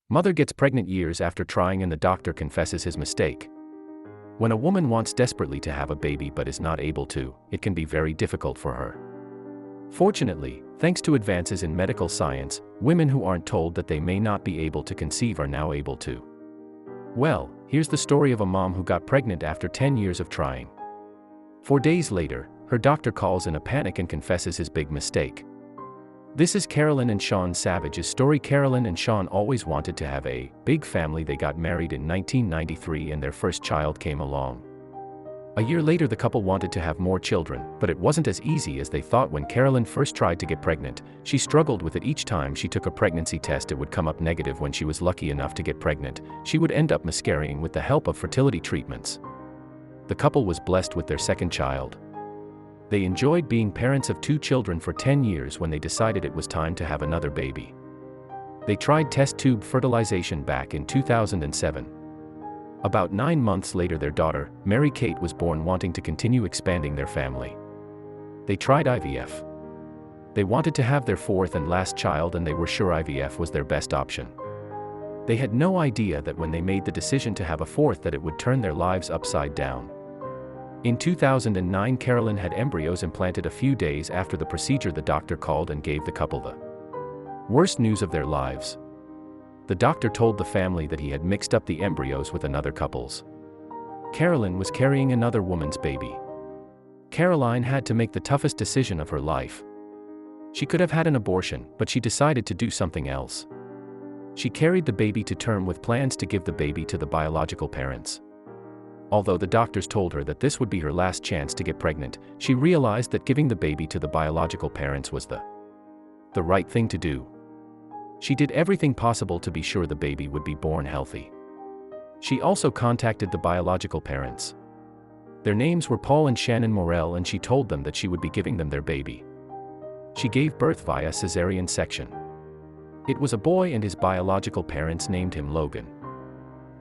Mother gets pregnant years after trying and the doctor confesses his mistake. When a woman wants desperately to have a baby but is not able to, it can be very difficult for her. Fortunately, thanks to advances in medical science, women who aren't told that they may not be able to conceive are now able to. Well, here's the story of a mom who got pregnant after 10 years of trying. 4 days later, her doctor calls in a panic and confesses his big mistake. This is Carolyn and Sean Savage's story. Carolyn and Sean always wanted to have a big family. They got married in 1993 and their first child came along. A year later the couple wanted to have more children, but it wasn't as easy as they thought. When Carolyn first tried to get pregnant, she struggled with it. Each time she took a pregnancy test it would come up negative. When she was lucky enough to get pregnant, she would end up miscarrying with the help of fertility treatments. The couple was blessed with their second child. They enjoyed being parents of 2 children for 10 years when they decided it was time to have another baby. They tried test tube fertilization back in 2007. About 9 months later their daughter, Mary Kate, was born. Wanting to continue expanding their family, they tried IVF. They wanted to have their 4th and last child and they were sure IVF was their best option. They had no idea that when they made the decision to have a 4th that it would turn their lives upside down. In 2009 Carolyn had embryos implanted. A few days after the procedure the doctor called and gave the couple the worst news of their lives. The doctor told the family that he had mixed up the embryos with another couple's. Carolyn was carrying another woman's baby. Caroline had to make the toughest decision of her life. She could have had an abortion, but she decided to do something else. She carried the baby to term with plans to give the baby to the biological parents. Although the doctors told her that this would be her last chance to get pregnant, she realized that giving the baby to the biological parents was the right thing to do. She did everything possible to be sure the baby would be born healthy. She also contacted the biological parents. Their names were Paul and Shannon Morell, and she told them that she would be giving them their baby. She gave birth via cesarean section. It was a boy and his biological parents named him Logan.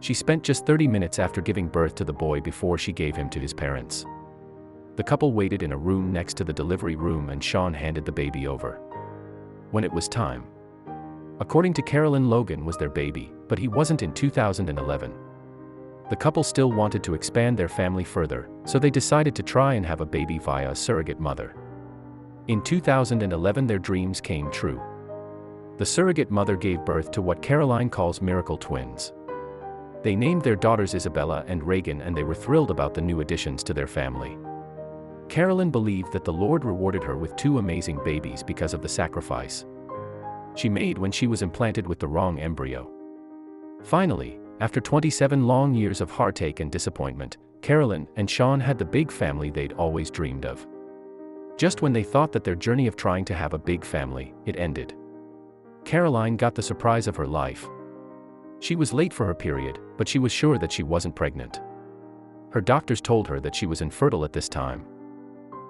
She spent just 30 minutes after giving birth to the boy before she gave him to his parents. The couple waited in a room next to the delivery room and Sean handed the baby over. When it was time. According to Carolyn, Logan was their baby, but he wasn't. In 2011. The couple still wanted to expand their family further, so they decided to try and have a baby via a surrogate mother. In 2011 their dreams came true. The surrogate mother gave birth to what Caroline calls miracle twins. They named their daughters Isabella and Reagan and they were thrilled about the new additions to their family. Carolyn believed that the Lord rewarded her with 2 amazing babies because of the sacrifice she made when she was implanted with the wrong embryo. Finally, after 27 long years of heartache and disappointment, Carolyn and Sean had the big family they'd always dreamed of. Just when they thought that their journey of trying to have a big family, it ended. Caroline got the surprise of her life. She was late for her period, but she was sure that she wasn't pregnant. Her doctors told her that she was infertile at this time.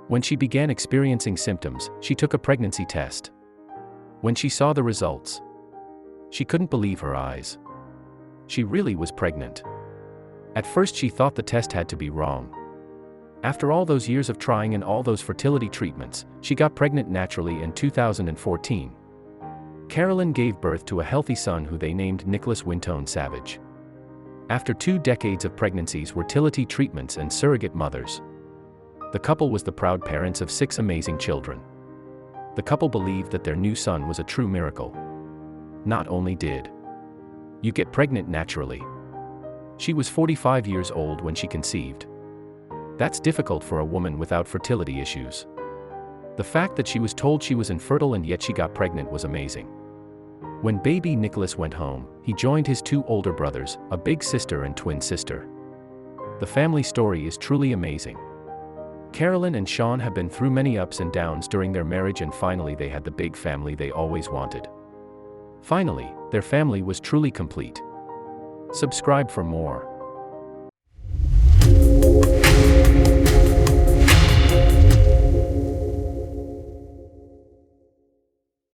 When she began experiencing symptoms, she took a pregnancy test. When she saw the results, she couldn't believe her eyes. She really was pregnant. At first she thought the test had to be wrong. After all those years of trying and all those fertility treatments, she got pregnant naturally in 2014. Carolyn gave birth to a healthy son who they named Nicholas Wintone Savage. After 2 decades of pregnancies, fertility treatments and surrogate mothers, the couple was the proud parents of 6 amazing children. The couple believed that their new son was a true miracle. Not only did you get pregnant naturally, she was 45 years old when she conceived. That's difficult for a woman without fertility issues. The fact that she was told she was infertile and yet she got pregnant was amazing. When baby Nicholas went home, he joined his 2 older brothers, a big sister and twin sister. The family story is truly amazing. Carolyn and Sean have been through many ups and downs during their marriage and finally they had the big family they always wanted. Finally, their family was truly complete. Subscribe for more.